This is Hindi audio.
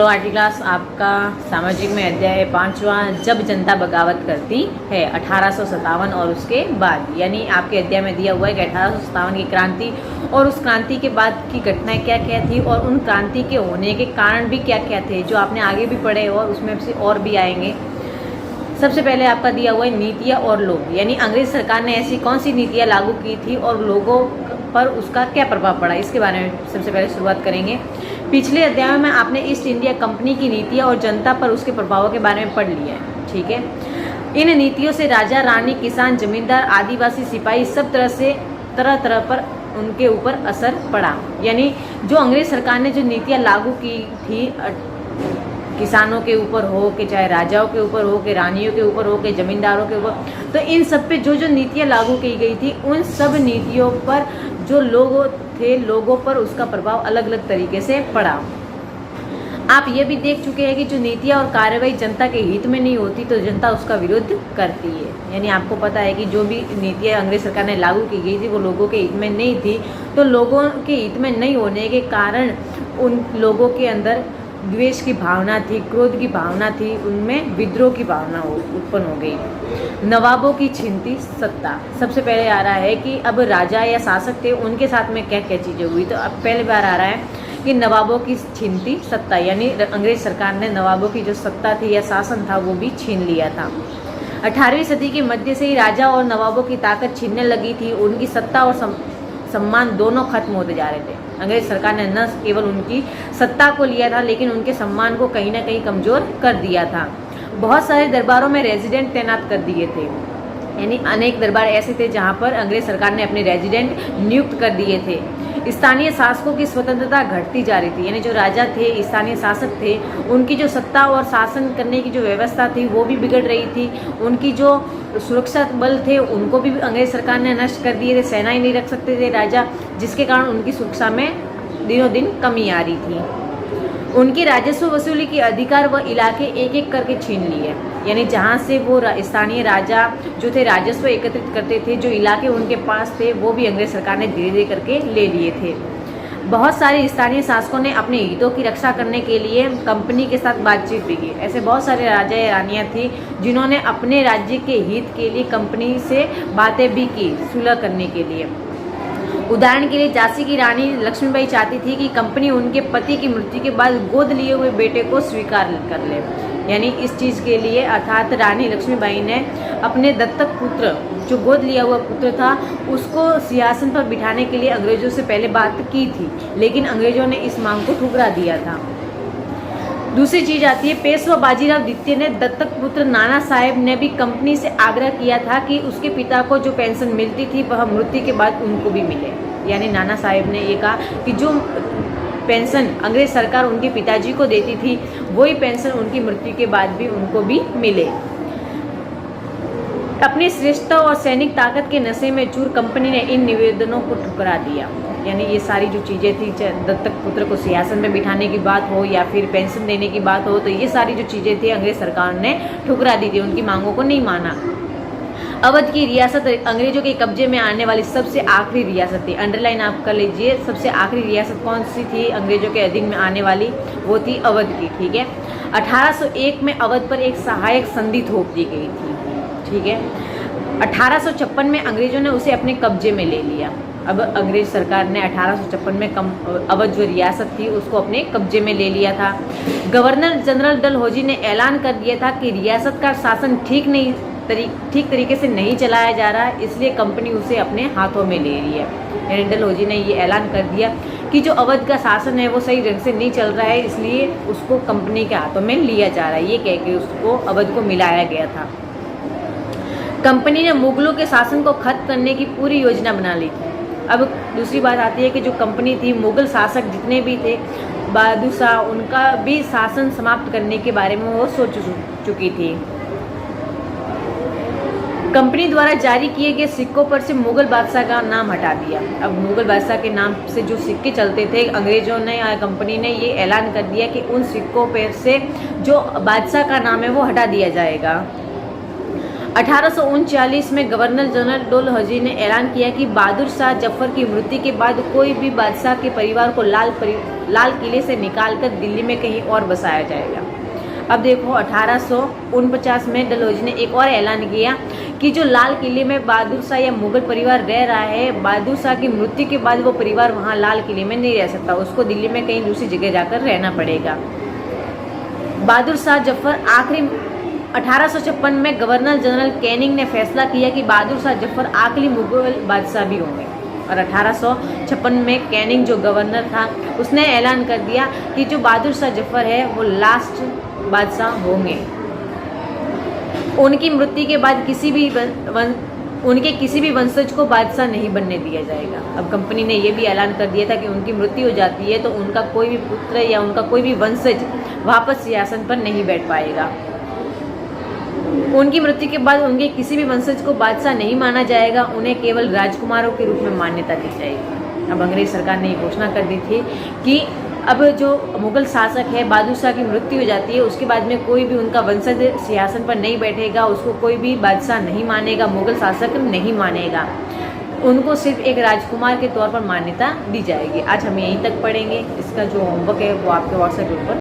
हेलो आरटी क्लास, आपका सामाजिक में अध्याय 5वां जब जनता बगावत करती है 1857 और उसके बाद। यानी आपके अध्याय में दिया हुआ है कि 1857 की क्रांति और उस क्रांति के बाद की घटनाएं क्या क्या थी और उन क्रांति के होने के कारण भी क्या क्या थे, जो आपने आगे भी पढ़े और उसमें से और भी आएंगे। सबसे पहले आपका दिया हुआ है नीतियाँ और लोग, यानी अंग्रेज सरकार ने ऐसी कौन सी नीतियाँ लागू की थी और लोगों पर उसका क्या प्रभाव पड़ा, इसके बारे में सबसे पहले शुरुआत करेंगे। पिछले अध्याय में आपने ईस्ट इंडिया कंपनी की नीतियाँ और जनता पर उसके प्रभावों के बारे में पढ़ लिया है, ठीक है। इन नीतियों से राजा रानी, किसान, जमींदार, आदिवासी, सिपाही सब तरह पर उनके ऊपर असर पड़ा। यानी जो अंग्रेज सरकार ने जो नीतियाँ लागू की थी, किसानों के ऊपर हो कि चाहे राजाओं के ऊपर हो कि रानियों के ऊपर हो कि जमींदारों के ऊपर, तो इन सब पे जो जो नीतियाँ लागू की गई थी, उन सब नीतियों पर जो लोग थे, लोगों पर उसका प्रभाव अलग अलग तरीके से पड़ा। आप ये भी देख चुके हैं कि जो नीतियाँ और कार्रवाई जनता के हित में नहीं होती तो जनता उसका विरोध करती है। यानी आपको पता है कि जो भी नीतियाँ अंग्रेज सरकार ने लागू की गई थी वो लोगों के हित में नहीं थी, तो लोगों के हित में नहीं होने के कारण उन लोगों के अंदर द्वेष की भावना थी, क्रोध की भावना थी, उनमें विद्रोह की भावना उत्पन्न हो गई। नवाबों की छिनती सत्ता, सबसे पहले आ रहा है कि अब राजा या शासक थे, उनके साथ में क्या क्या चीज़ें हुई। तो अब पहले बार आ रहा है कि नवाबों की छिनती सत्ता, यानी अंग्रेज सरकार ने नवाबों की जो सत्ता थी या शासन था वो भी छीन लिया था। 18वीं सदी के मध्य से ही राजा और नवाबों की ताकत छीनने लगी थी। उनकी सत्ता और सम्मान दोनों खत्म होते जा रहे थे। अंग्रेज सरकार ने न केवल उनकी सत्ता को लिया था, लेकिन उनके सम्मान को कहीं ना कहीं कमज़ोर कर दिया था। बहुत सारे दरबारों में रेजिडेंट तैनात कर दिए थे, यानी अनेक दरबार ऐसे थे जहां पर अंग्रेज सरकार ने अपने रेजिडेंट नियुक्त कर दिए थे। स्थानीय शासकों की स्वतंत्रता घटती जा रही थी, यानी जो राजा थे, स्थानीय शासक थे, उनकी जो सत्ता और शासन करने की जो व्यवस्था थी वो भी बिगड़ रही थी। उनकी जो सुरक्षा बल थे उनको भी अंग्रेज सरकार ने नष्ट कर दिए थे, सेना ही नहीं रख सकते थे राजा, जिसके कारण उनकी सुरक्षा में दिनों दिन कमी आ रही थी। उनकी राजस्व वसूली के अधिकार व इलाके एक एक करके छीन लिए, यानी जहाँ से वो स्थानीय राजा जो थे राजस्व एकत्रित करते थे, जो इलाके उनके पास थे वो भी अंग्रेज सरकार ने धीरे धीरे करके ले लिए थे। बहुत सारे स्थानीय शासकों ने अपने हितों की रक्षा करने के लिए कंपनी के साथ बातचीत भी की। ऐसे बहुत सारे राजा या रानियाँ थी जिन्होंने अपने राज्य के हित के लिए कंपनी से बातें भी की, सुलह करने के लिए। उदाहरण के लिए झांसी की रानी लक्ष्मीबाई चाहती थी कि कंपनी उनके पति की मृत्यु के बाद गोद लिए हुए बेटे को स्वीकार कर ले। यानी इस चीज़ के लिए अर्थात रानी लक्ष्मीबाई ने अपने दत्तक पुत्र, जो गोद लिया हुआ पुत्र था, उसको सिंहासन पर बिठाने के लिए अंग्रेजों से पहले बात की थी, लेकिन अंग्रेजों ने इस मांग को ठुकरा दिया था। दूसरी चीज आती है, पेशवा बाजीराव द्वितीय ने दत्तक पुत्र नाना साहेब ने भी कंपनी से आग्रह किया था कि उसके पिता को जो पेंशन मिलती थी वह मृत्यु के बाद उनको भी मिले। यानी नाना साहेब ने ये कहा कि जो पेंशन अंग्रेज सरकार उनके पिताजी को देती थी वही पेंशन उनकी मृत्यु के बाद भी उनको भी मिले। अपनी श्रेष्ठता और सैनिक ताकत के नशे में चूर कंपनी ने इन निवेदनों को ठुकरा दिया। यानी ये सारी जो चीज़ें थी, दत्तक पुत्र को सिंहासन में बिठाने की बात हो या फिर पेंशन देने की बात हो, तो ये सारी जो चीज़ें थी अंग्रेज सरकार ने ठुकरा दी थी, उनकी मांगों को नहीं माना। अवध की रियासत अंग्रेजों के कब्जे में आने वाली सबसे आखिरी रियासत थी। अंडरलाइन आप कर लीजिए, सबसे आखिरी रियासत कौन सी थी अंग्रेजों के अधीन में आने वाली, वो थी अवध की, ठीक है। 1801 में अवध पर एक सहायक संधि थोप दी गई थी, ठीक है। 1856 में अंग्रेजों ने उसे अपने कब्जे में ले लिया। अब अंग्रेज सरकार ने 1856 में अवध जो रियासत थी उसको अपने कब्जे में ले लिया था। गवर्नर जनरल डलहौजी ने ऐलान कर दिया था कि रियासत का शासन ठीक तरीके से नहीं चलाया जा रहा है, इसलिए कंपनी उसे अपने हाथों में ले रही है। यानी डलहौजी ने ये ऐलान कर दिया कि जो अवध का शासन है वो सही ढंग से नहीं चल रहा है, इसलिए उसको कंपनी के हाथों में लिया जा रहा है, ये कह के उसको अवध को मिलाया गया था। कंपनी ने मुगलों के शासन को खत्म करने की पूरी योजना बना ली थी। अब दूसरी बात आती है कि जो कंपनी थी, मुगल शासक जितने भी थे, बहादुर शाह, उनका भी शासन समाप्त करने के बारे में वो सोच चुकी थी। कंपनी द्वारा जारी किए गए सिक्कों पर से मुगल बादशाह का नाम हटा दिया। अब मुगल बादशाह के नाम से जो सिक्के चलते थे, अंग्रेजों ने या कंपनी ने ये ऐलान कर दिया कि उन सिक्कों पर से जो बादशाह का नाम है वो हटा दिया जाएगा। 1839 में गवर्नर जनरल डलहौजी ने ऐलान किया कि बहादुर शाह जफर की मृत्यु के बाद कोई भी बादशाह के परिवार को लाल किले से निकालकर दिल्ली में कहीं और बसाया जाएगा। अब देखो 1849 में डलहौजी ने एक और ऐलान किया कि जो लाल किले में बहादुर शाह या मुगल परिवार रह रहा है, बहादुर शाह की मृत्यु के बाद वो परिवार वहाँ लाल किले में नहीं रह सकता, उसको दिल्ली में कहीं दूसरी जगह जाकर रहना पड़ेगा। बहादुर शाह जफर आखिरी 1856 में गवर्नर जनरल कैनिंग ने फैसला किया कि बहादुर शाह जफर आखिरी मुगल बादशाह भी होंगे, और 1856 में कैनिंग जो गवर्नर था उसने ऐलान कर दिया कि जो बहादुर शाह जफर है वो लास्ट बादशाह होंगे। उनकी मृत्यु के बाद उनके किसी भी वंशज को बादशाह नहीं बनने दिया जाएगा। अब कंपनी ने यह भी ऐलान कर दिया था कि उनकी मृत्यु हो जाती है तो उनका कोई भी पुत्र या उनका कोई भी वंशज वापस सिंहासन पर नहीं बैठ पाएगा। उनकी मृत्यु के बाद उनके किसी भी वंशज को बादशाह नहीं माना जाएगा, उन्हें केवल राजकुमारों के रूप में मान्यता दी जाएगी। अब अंग्रेज सरकार ने ये घोषणा कर दी थी कि अब जो मुगल शासक है बहादुर शाह की मृत्यु हो जाती है, उसके बाद में कोई भी उनका वंशज सिंहासन पर नहीं बैठेगा, उसको कोई भी बादशाह नहीं मानेगा, मुगल शासक नहीं मानेगा, उनको सिर्फ एक राजकुमार के तौर पर मान्यता दी जाएगी। आज हम यहीं तक पढ़ेंगे। इसका जो होमवर्क है वो आपके व्हाट्सएप ग्रुप पर